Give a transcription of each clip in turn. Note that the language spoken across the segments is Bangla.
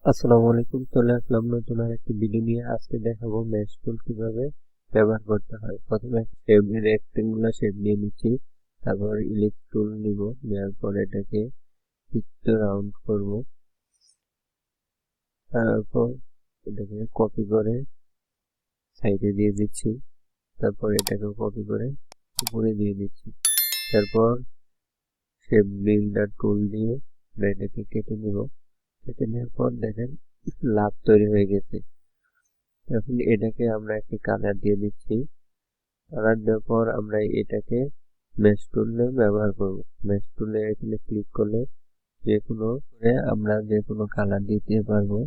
আসসালামু আলাইকুম। চলে আসলাম নতুন আর একটি ভিডিও নিয়ে। আজকে দেখাবো ম্যাশ টুল কিভাবে ব্যবহার করতে হয়। প্রথমে একটা শেপ রেক্টেঙ্গুলার শেপ নিয়ে নিচ্ছি, তারপর ইলিপস টুল নিব, নেওয়ার পর এটাকে একটু রাউন্ড করব, তারপর এটাকে কপি করে সাইডে দিয়ে দিচ্ছি, তারপর এটাকে কপি করে উপরে দিয়ে দিচ্ছি। তারপর শেপ বিল্ডার টুল দিয়ে এটাকে কেটে নিব। কেটে নেওয়ার পর দেখেন লাভ তৈরি হয়ে গেছে। এখন এটাকে আমরা একটা কালার দিয়ে দিচ্ছি। কালার দেওয়ার পর আমরা এটাকে মেশ টুলে ব্যবহার করব। মেশ টুলে এখানে ক্লিক করলে আমরা যে কোনো কালার দিতে পারবো।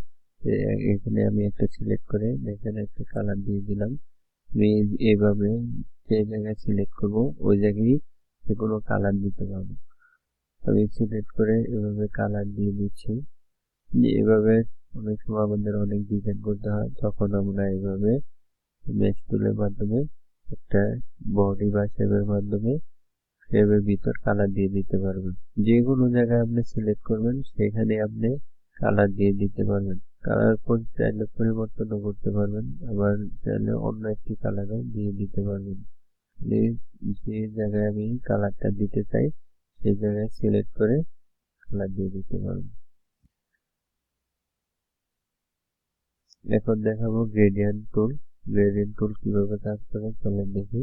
এখানে আমি একটা সিলেক্ট করে এখানে একটা কালার দিয়ে দিলাম। আমি এইভাবে যে জায়গায় সিলেক্ট করব ওই জায়গায় যে কোনো কালার দিতে পারবো। আমি সিলেক্ট করে এভাবে কালার দিয়ে দিচ্ছি। এভাবে অনেক সময় আমাদের অনেক ডিজাইন করতে হয়, তখন আমরা এভাবে মেশ টুলের মাধ্যমে একটা বডি বা শেপের মাধ্যমে শেপের ভিতর কালার দিয়ে দিতে পারবেন। যে কোনো জায়গায় আপনি সিলেক্ট করবেন সেখানে আপনি কালার দিয়ে দিতে পারবেন। কালার চাইলে পরিবর্তনও করতে পারবেন, আবার চাইলে অন্য একটি কালারও দিয়ে দিতে পারবেন। যে জায়গায় আমি কালারটা দিতে চাই সেই জায়গায় সিলেক্ট করে কালার দিয়ে দিতে পারবেন। এখন দেখাবো গ্রেডিয়েন্ট টুল। গ্রেডিয়েন্ট টুল কিভাবে কাজ করে চলেন দেখি।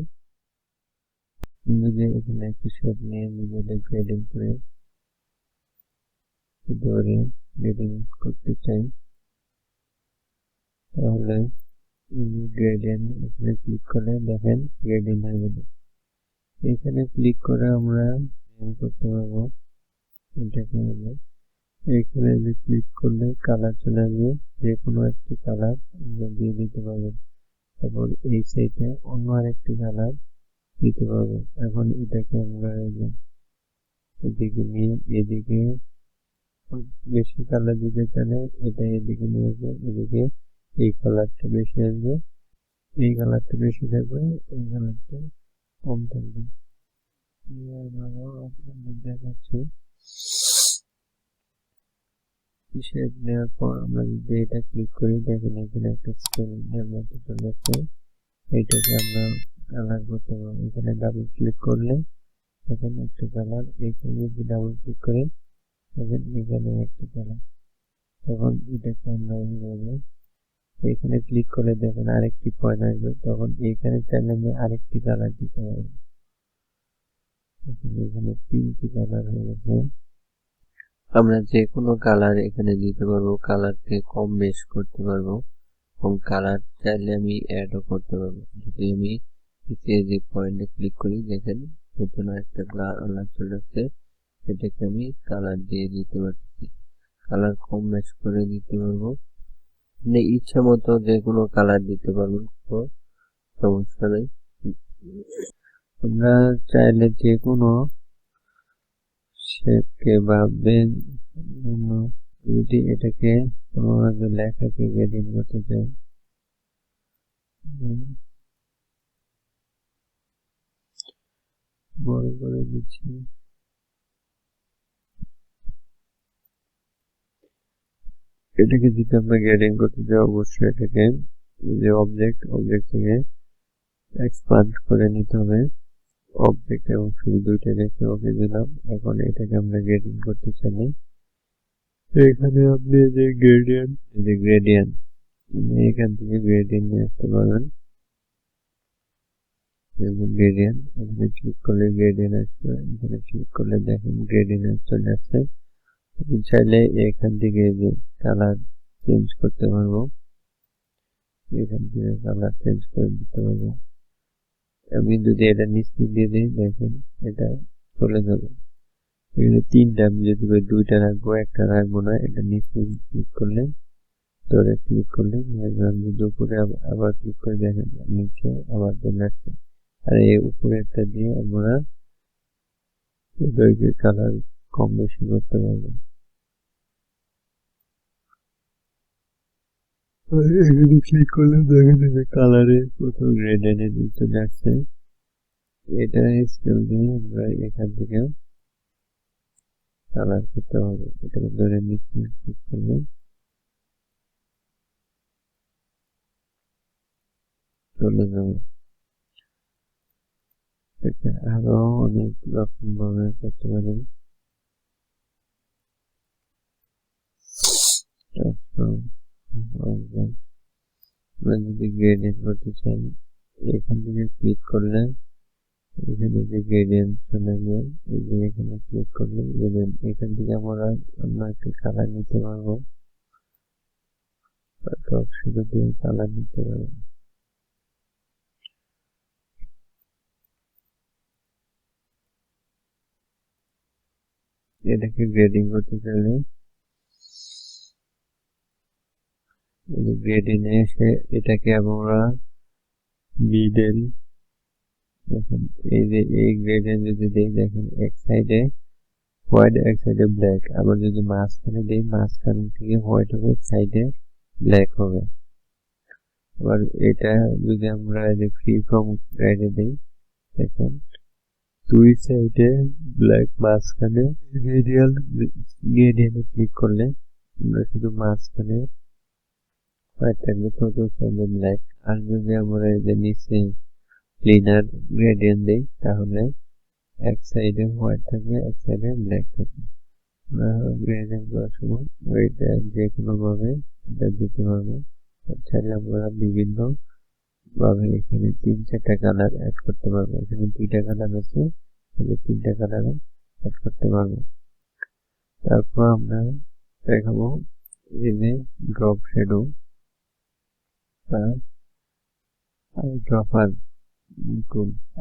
এখানে একটি শেপ নিয়ে নিজেদের গ্রেডিং করে ধরে গ্রেডিং করতে চাই, তাহলে গ্রেডিয়েন্ট এখানে ক্লিক করলে দেখেন গ্রেডিং হয়ে গেল। এখানে ক্লিক করে আমরা করতে পারবো। এটাকে এখানে যে ক্লিক করলে কালার চলে আসবে, যে কোনো একটি কালার দিয়ে দিতে পারবেন। তারপর এই সাইডে অন্য আরেকটি কালার দিতে পারবো। এখন এটাকে আমরা এদিকে নিয়ে এদিকে বেশি কালার দিতে চাইলে এটা এদিকে নিয়ে আসবো, এদিকে এই কালারটা বেশি আসবে, এই কালারটা বেশি থাকবে, এই কালারটা কম থাকবে। আপনাদের দেখাচ্ছি। শেপ নেওয়ার পর আমরা যদি এটা ক্লিক করি, দেখেন এখানে একটা স্কেলের মতো চলে আসছে। এইটাকে আমরা কালার করতে পারবো। এখানে ডাবল ক্লিক করলে এখানে একটা কালার, এখানে যদি ডাবল ক্লিক করে দেখেন এখানে একটা কালার। তখন এটাকে আমরা এইভাবে এখানে ক্লিক করে দেখেন আরেকটি পয়েন্ট আসবে, তখন এখানে চাইলে আমি আরেকটি কালার দিতে পারবো। এখানে তিনটি কালার হয়ে গেছে। আমরা যে কোনো কালার এখানে দিতে পারবো, কালারকে কম বেশ করতে পারবো, এবং কালার চাইলে আমি অ্যাডও করতে পারবো। যদি আমি যে পয়েন্টে ক্লিক করি দেখেন নতুন একটা কালার চলে আসছে, এটাকে আমি কালার দিয়ে দিতে পারছি। কালার কম বেশ করে দিতে পারবো, মানে ইচ্ছা মতো যে কোনো কালার দিতে পারবেন, কোনো সমস্যা নেই। আমরা চাইলে যে কোনো শেপকে বা যদি এটাকে কোনো লেখাকে গ্রেডিং করতে চাই, বড় করে দিচ্ছি। এটাকে যদি আমরা গ্রেডিং করতে চাই অবশ্যই এটাকে যে অবজেক্ট থেকে এক্সপান্ড করে নিতে হবে। অবজেক্ট এবং ফিল দুইটা রেখে ওকে দিলাম। এখন এটাকে আমরা গ্রেডিং করতে চাই, এখানে আপনি যে গ্রেডিয়েন্ট এখান থেকে গ্রেডিয়েন্ট নিয়ে আসতে পারবেন। গ্রেডিয়েন্ট এখানে ক্লিক করলে গ্রেডিয়েন্ট আসবে, এখানে ক্লিক করলে দেখেন গ্রেডিয়েন্ট চলে আসছে। আপনি চাইলে এখান থেকে যে কালার চেঞ্জ করতে পারবো, এখান থেকে কালার চেঞ্জ করে দিতে পারবো। আমি যদি এটা নিচে দিয়ে দিই দেখেন এটা চলে যাবে। এখানে তিনটা, আমি যদি দুইটা রাখবো একটা রাখবো না, এটা নিচে ক্লিক করলে ধরে ক্লিক করলে যদি উপরে আবার ক্লিক করে দেখেন নিচে আবার চলে আসছে। আর এই উপরে একটা দিয়ে আমরা কালার কম বেশি করতে পারবো। এখানে ক্লিক করলে দেখেন যে কালারে প্রথম রেড এনে দিতে যাচ্ছে। এটা স্কেল দিয়ে আমরা এখান থেকে কালার করতে হবে। এটাকে ধরে নিচে ক্লিক করলে চলে যাবে। এটা আরো অনেক রকম ভাবে করতে পারি। আমরা যদি গ্রেডিয়েন্ট করতে চাই, এখান থেকে ক্লিক করলে এখানে যে গ্রেডিয়েন্ট চলে আসবে, এই যে এখানে ক্লিক করলে গ্রেডিয়েন্ট, এখান থেকে আমরা একটা কালার নিতে পারবো, টপ শ্যাডো দিয়ে কালার নিতে পারবো। এটাকে গ্রেডিং করতে চাইলে গ্রেডিং এসে এটাকে আমরা মিডল, দেখেন এই যে এই গ্রেডিয়েন্ট যদি দেই, দেখেন এক সাইডে হোয়াইট এক সাইডে ব্ল্যাক, আবার যদি মাঝখানে দেই মাঝখান থেকে হোয়াইট হবে, সাইডে ব্ল্যাক হবে। আবার এটা যদি আমরা ফ্রি ফ্রম গ্রেডে দেই, দেখেন দুই সাইডে ব্ল্যাক, মাঝখানে গ্রেডিয়েন্টে ক্লিক করলে আমরা শুধু মাঝখানে হোয়াইট থাকবে, তো সাইডে ব্ল্যাক। আর যদি আমরা এই যে নিচে ক্লিনার গ্রেডিয়েন্ট দেই, তাহলে এক সাইডে হোয়াইট থাকবে, এক সাইডে ব্ল্যাক থাকবে। গ্রেডিয়েন্ট করার সময় ওইটা যে কোনো ভাবে এটা দিতে পারবো। চাইলে আমরা বিভিন্ন ভাবে এখানে 3-4টা কালার অ্যাড করতে পারবো। এখানে 2টা কালার আছে, তাহলে 3টা কালারও অ্যাড করতে পারবো। তারপর আমরা দেখাবো এই যে ড্রপ শ্যাডো বা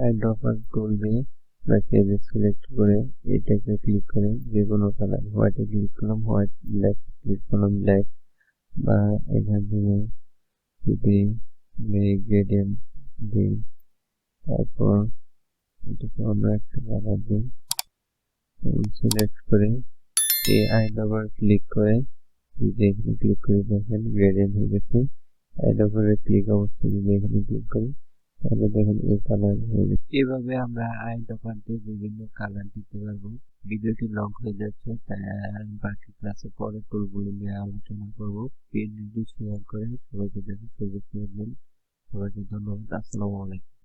আইড্রপার টুল দিয়ে আমরা সিলেক্ট করে এটাকে ক্লিক করে যে কোনো কালার, হোয়াইটে ক্লিক করলাম হোয়াইট, ব্ল্যাক ক্লিক করলাম ব্ল্যাক, বা এখান থেকে যদি গ্রেডিয়েন্ট দিই, তারপর এটাকে অন্য একটা কালার দিই, সিলেক্ট করে এই আইড্রপার ক্লিক করে যদি এখানে ক্লিক করে দেখেন গ্রেডিয়েন্ট হয়ে গেছে। আইড্রপারে ক্লিক অবস্থায় যদি এখানে ক্লিক করি, তাহলে দেখেন এই কালার হয়ে গেছে। এভাবে আমরা আইড্রপার দিয়ে বিভিন্ন কালার দিতে পারবো। ভিডিওটি লং হয়ে যাচ্ছে, তাই বাকি ক্লাসে পরে টুলগুলো নিয়ে আলোচনা করবো। ভিডিওটি শেয়ার করে সবাইকে দেখার সুযোগ করে দিন। সবাইকে ধন্যবাদ। আসসালামু আলাইকুম।